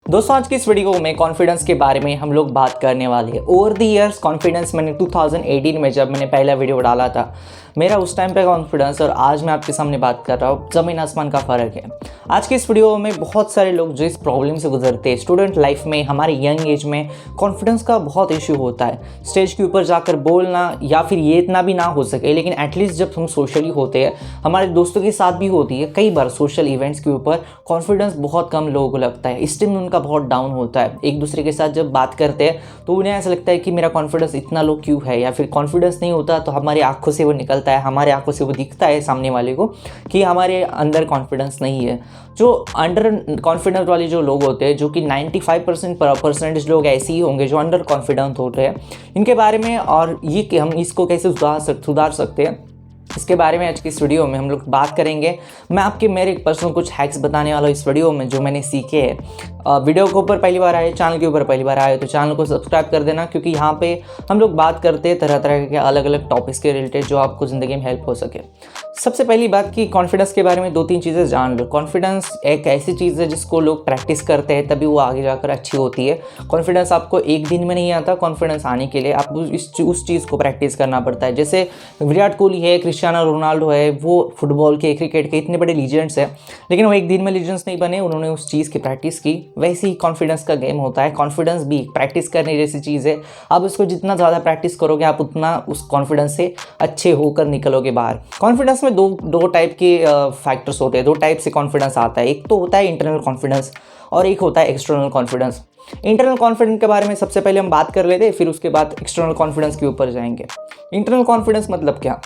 दोस्तों आज की इस वीडियो में कॉन्फिडेंस के बारे में हम लोग बात करने वाले हैं। ओवर द ईयर्स कॉन्फिडेंस मैंने 2018 में जब मैंने पहला वीडियो डाला था, मेरा उस टाइम पे कॉन्फिडेंस और आज मैं आपके सामने बात कर रहा हूँ, ज़मीन आसमान का फ़र्क है। आज के इस वीडियो में बहुत सारे लोग जो इस प्रॉब्लम से गुजरते हैं स्टूडेंट लाइफ में, हमारे यंग एज में कॉन्फिडेंस का बहुत इशू होता है। स्टेज के ऊपर जाकर बोलना या फिर ये इतना भी ना हो सके, लेकिन एटलीस्ट जब हम सोशली होते हैं, हमारे दोस्तों के साथ भी होती है, कई बार सोशल इवेंट्स के ऊपर कॉन्फिडेंस बहुत कम लोगों को लगता है, स्टिम उनका बहुत डाउन होता है। एक दूसरे के साथ जब बात करते हैं तो उन्हें ऐसा लगता है कि मेरा कॉन्फिडेंस इतना लो क्यों है, या फिर कॉन्फिडेंस नहीं होता तो हमारी आंखों से वो निकलता है, हमारे आंखों से वो दिखता है सामने वाले को कि हमारे अंदर कॉन्फिडेंस नहीं है। जो अंडर कॉन्फिडेंस वाले जो लोग होते हैं, जो कि 95% लोग ऐसे ही होंगे जो अंडर कॉन्फिडेंट होते हैं, इनके बारे में और ये कि हम इसको कैसे सुधार सकते हैं, इसके बारे में आज की इस वीडियो में हम लोग बात करेंगे। मैं आपके मेरे पर्सनल कुछ हैक्स बताने वाला हूँ इस वीडियो में जो मैंने सीखे हैं। वीडियो के ऊपर पहली बार आए, चैनल के ऊपर पहली बार आए तो चैनल को सब्सक्राइब कर देना, क्योंकि यहाँ पे हम लोग बात करते हैं तरह तरह के अलग अलग टॉपिक्स के रिलेटेड जो आपको ज़िंदगी में हेल्प हो सके। सबसे पहली बात कि कॉन्फिडेंस के बारे में 2-3 चीज़ें जान लो। कॉन्फिडेंस एक ऐसी चीज़ है जिसको लोग प्रैक्टिस करते हैं तभी वो आगे जाकर अच्छी होती है। कॉन्फिडेंस आपको एक दिन में नहीं आता। कॉन्फिडेंस आने के लिए आपको उस चीज़ को प्रैक्टिस करना पड़ता है। जैसे विराट कोहली है, क्रिस्टियानो रोनाल्डो है, वो फुटबॉल के, क्रिकेट के इतने बड़े लीजेंड्स हैं, लेकिन वो एक दिन में लीजेंड्स नहीं बने, उन्होंने उस चीज़ की प्रैक्टिस की। वैसे ही कॉन्फिडेंस का गेम होता है। कॉन्फिडेंस भी प्रैक्टिस करने जैसी चीज़ है। आप उसको जितना ज़्यादा प्रैक्टिस करोगे, आप उतना उस कॉन्फिडेंस से अच्छे होकर निकलोगे बाहर। कॉन्फिडेंस में दो टाइप के फैक्टर्स होते हैं, 2 टाइप से कॉन्फिडेंस आता है। एक तो होता है इंटरनल कॉन्फिडेंस और एक होता है एक्सटर्नल कॉन्फिडेंस। इंटरनल कॉन्फिडेंस के बारे में सबसे पहले हम बात कर लेते हैं, फिर उसके बाद एक्सटर्नल कॉन्फिडेंस के ऊपर जाएंगे। इंटरनल कॉन्फिडेंस मतलब क्या?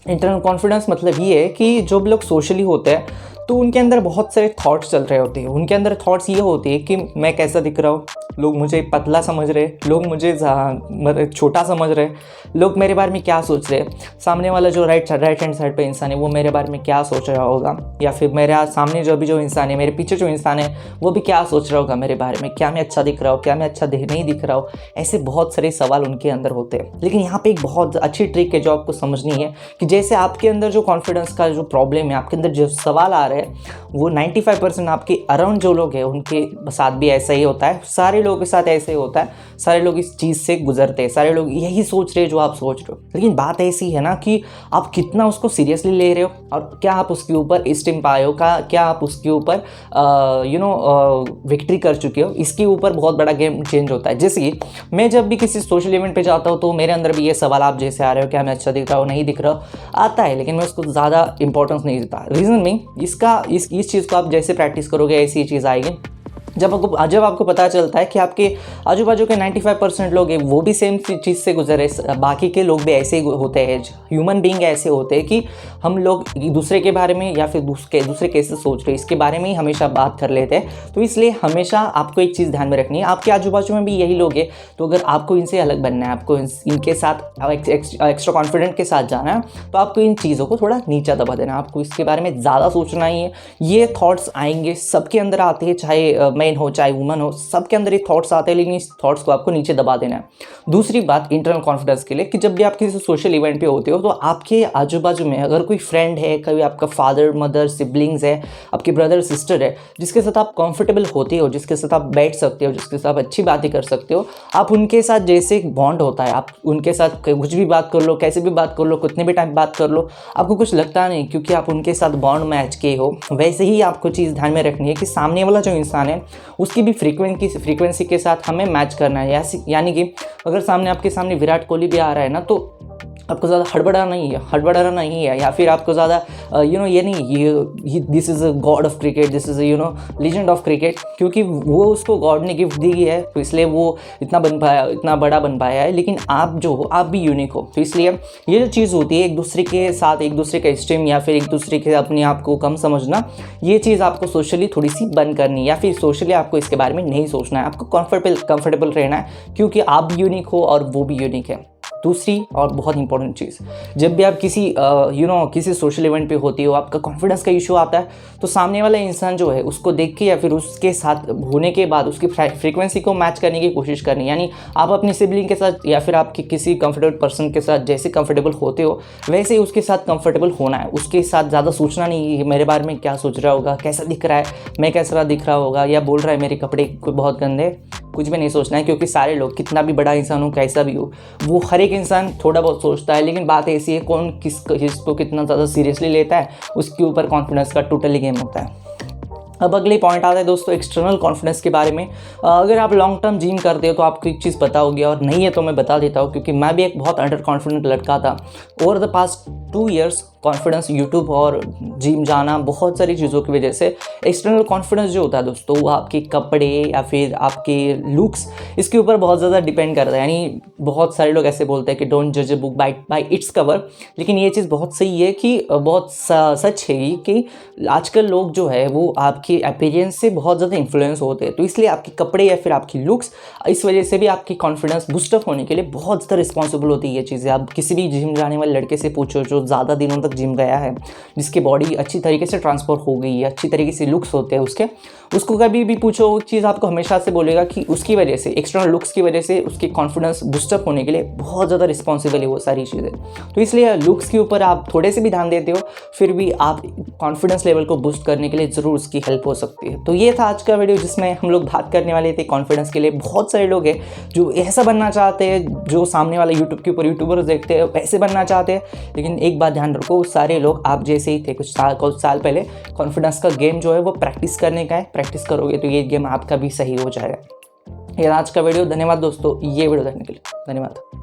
इंटरनल कॉन्फिडेंस मतलब ये है कि जो लोग सोशली होते हैं तो उनके अंदर बहुत सारे थॉट्स चल रहे होते हैं। उनके अंदर थॉट्स ये होते हैं कि मैं कैसा दिख रहा हूँ, लोग मुझे पतला समझ रहे, लोग मुझे छोटा समझ रहे, लोग मेरे बारे में क्या सोच रहे, सामने वाला जो राइट हैंड साइड पे इंसान है वो मेरे बारे में क्या सोच रहा होगा, या फिर मेरे सामने जो इंसान है, मेरे पीछे जो इंसान है वो भी क्या सोच रहा होगा मेरे बारे में, क्या मैं अच्छा दिख रहा हूँ, क्या मैं अच्छा नहीं दिख रहा हूँ। ऐसे बहुत सारे सवाल उनके अंदर होते हैं। लेकिन यहाँ पे एक बहुत अच्छी ट्रिक है जो आपको समझनी है कि जैसे आपके अंदर जो कॉन्फिडेंस का जो प्रॉब्लम है, आपके अंदर जो सवाल आ रहे हैं, वो 95% आपके अराउंड जो लोग हैं उनके साथ भी ऐसा ही होता है। सारे लोगों के साथ ऐसे ही होता है। सारे लोग इस चीज़ से गुजरते हैं, सारे लोग यही सोच रहे हैं जो आप सोच रहे हो। लेकिन बात ऐसी है ना कि आप कितना उसको सीरियसली ले रहे हो और क्या आप उसके ऊपर स्टिम पाए हो, क्या आप उसके ऊपर विक्ट्री कर चुके हो, इसके ऊपर बहुत बड़ा गेम चेंज होता है। जैसे कि मैं जब भी किसी सोशल इवेंट पे जाता हूँ तो मेरे अंदर भी ये सवाल आप जैसे आ रहे हो, क्या मैं अच्छा दिख रहा हूँ, नहीं दिख रहा हूँ, आता है, लेकिन मैं उसको ज़्यादा इंपॉर्टेंस नहीं देता। रीज़न में इस चीज़ को आप जैसे प्रैक्टिस करोगे ऐसी ही चीज़ आएगी। जब आपको पता चलता है कि आपके आजू बाजू के 95% लोग हैं वो भी सेम चीज़ से गुजरे, बाकी के लोग भी ऐसे ही होते हैं। ह्यूमन बीइंग ऐसे होते हैं कि हम लोग दूसरे के बारे में या फिर दूसरे कैसे सोच रहे हैं इसके बारे में ही हमेशा बात कर लेते हैं। तो इसलिए हमेशा आपको एक चीज़ ध्यान में रखनी है, आपके आजू बाजू में भी यही लोग हैं, तो अगर आपको इनसे अलग बनना है, आपको इनके साथ एक्स्ट्रा कॉन्फिडेंट के साथ जाना है, तो आपको इन चीज़ों को थोड़ा नीचा दबा देना है। आपको इसके बारे में ज़्यादा सोचना ही है। ये थॉट्स आएंगे, सबके अंदर आते हैं, चाहे मैन हो चाहे वुमन हो, सबके अंदर ये थॉट्स आते हैं, लेकिन इस थॉट्स को आपको नीचे दबा देना है। दूसरी बात इंटरनल कॉन्फिडेंस के लिए कि जब भी आप किसी सोशल इवेंट पे होते हो तो आपके आजू बाजू में अगर कोई फ्रेंड है, कभी आपका फादर मदर सिबलिंग्स है, आपके ब्रदर सिस्टर है, जिसके साथ आप कंफर्टेबल होते हो, जिसके साथ आप बैठ सकते हो, जिसके साथ आप अच्छी बातें कर सकते हो, आप उनके साथ जैसे एक बॉन्ड होता है, आप उनके साथ कुछ भी बात कर लो, कैसे भी बात कर लो, कितने भी टाइम बात कर लो, आपको कुछ लगता नहीं, क्योंकि आप उनके साथ बॉन्ड मैच किए हो। वैसे ही आपको चीज़ ध्यान में रखनी है कि सामने वाला जो इंसान है उसकी भी फ्रीक्वेंसी के साथ हमें मैच करना है। यानी कि अगर आपके सामने विराट कोहली भी आ रहा है ना, तो आपको ज़्यादा हड़बड़ाना नहीं है, या फिर आपको ज़्यादा ये नहीं, this is a God of cricket, this is legend of cricket, क्योंकि वो उसको गॉड ने गिफ्ट दी है तो इसलिए वो इतना बड़ा बन पाया है। लेकिन आप जो हो, आप भी यूनिक हो। तो इसलिए ये जो चीज़ होती है, एक दूसरे के साथ एक दूसरे का स्ट्रीम या फिर एक दूसरे के अपने आप को कम समझना, ये चीज़ आपको सोशली थोड़ी सी बंद करनी है, या फिर सोशली आपको इसके बारे में नहीं सोचना है। आपको कंफर्टेबल रहना है, क्योंकि आप भी यूनिक हो और वो भी यूनिक है। दूसरी और बहुत इंपॉर्टेंट चीज़, जब भी आप किसी किसी सोशल इवेंट पे होती हो, आपका कॉन्फिडेंस का इशू आता है, तो सामने वाला इंसान जो है उसको देख के या फिर उसके साथ होने के बाद उसकी फ्रीक्वेंसी को मैच करने की कोशिश करनी। यानी आप अपनी सिबलिंग के साथ या फिर आपके किसी कंफर्टेबल पर्सन के साथ जैसे कंफर्टेबल होते हो वैसे ही उसके साथ कंफर्टेबल होना है। उसके साथ ज़्यादा सोचना नहीं है मेरे बारे में क्या सोच रहा होगा, कैसा दिख रहा है, मैं कैसा दिख रहा होगा, या बोल रहा है मेरे कपड़े बहुत गंदे, कुछ भी नहीं सोचना है। क्योंकि सारे लोग, कितना भी बड़ा इंसान हो, कैसा भी हो, वो हर एक इंसान थोड़ा बहुत सोचता है, लेकिन बात ऐसी है कौन किस को कितना ज़्यादा सीरियसली लेता है, उसके ऊपर कॉन्फिडेंस का टोटली गेम होता है। अब अगले पॉइंट आता है दोस्तों एक्सटर्नल कॉन्फिडेंस के बारे में। अगर आप लॉन्ग टर्म जिम करते हो तो आपको एक चीज़ पता होगी, और नहीं है तो मैं बता देता हूँ, क्योंकि मैं भी एक बहुत अंडर कॉन्फिडेंट लड़का था। Over the past 2 years confidence, YouTube और जिम जाना, बहुत सारी चीज़ों की वजह से एक्सटर्नल कॉन्फिडेंस जो होता है दोस्तों, वो आपके कपड़े या फिर आपके लुक्स, इसके ऊपर बहुत ज़्यादा डिपेंड करता है। यानी बहुत सारे लोग ऐसे बोलते हैं कि डोंट जज a book by its cover, लेकिन ये चीज़ बहुत सही है कि बहुत सच है कि आजकल लोग जो है वो आपके अपीयरेंस से बहुत ज़्यादा इन्फ्लुएंस होते हैं। तो इसलिए आपके कपड़े या फिर आपकी लुक्स, इस वजह से भी आपकी कॉन्फिडेंस बूस्टअप होने के लिए बहुत ज़्यादा रिस्पॉन्सिबल होती है ये चीज़ें। आप किसी भी जिम जाने वाले लड़के से पूछो जो ज़्यादा दिनों तक जिम गया है, जिसकी बॉडी अच्छी तरीके से ट्रांसफर हो गई है, अच्छी तरीके से लुक्स होते हैं उसको कभी भी पूछो, वो चीज़ आपको हमेशा से बोलेगा कि उसकी वजह से, एक्सटर्नल लुक्स की वजह से उसकी कॉन्फिडेंस बूस्टअप होने के लिए बहुत ज़्यादा रिस्पॉन्सिबल है वो सारी चीज़ें। तो इसलिए लुक्स के ऊपर आप थोड़े से भी ध्यान देते हो, फिर भी आप कॉन्फिडेंस लेवल को बूस्ट करने के लिए ज़रूर उसकी हेल्प हो सकती है। तो ये था आज का वीडियो जिसमें हम लोग बात करने वाले थे कॉन्फिडेंस के लिए। बहुत सारे लोग हैं जो ऐसा बनना चाहते हैं, जो सामने वाला यूट्यूब के ऊपर यूट्यूबर्स देखते हैं वैसे बनना चाहते हैं, लेकिन एक बात ध्यान रखो, सारे लोग आप जैसे ही थे। कुछ साल पहले कॉन्फिडेंस का गेम जो है वो प्रैक्टिस करने का है, प्रैक्टिस करोगे तो ये गेम आपका भी सही हो जाएगा। ये आज का वीडियो। धन्यवाद दोस्तों ये वीडियो देखने के लिए, धन्यवाद।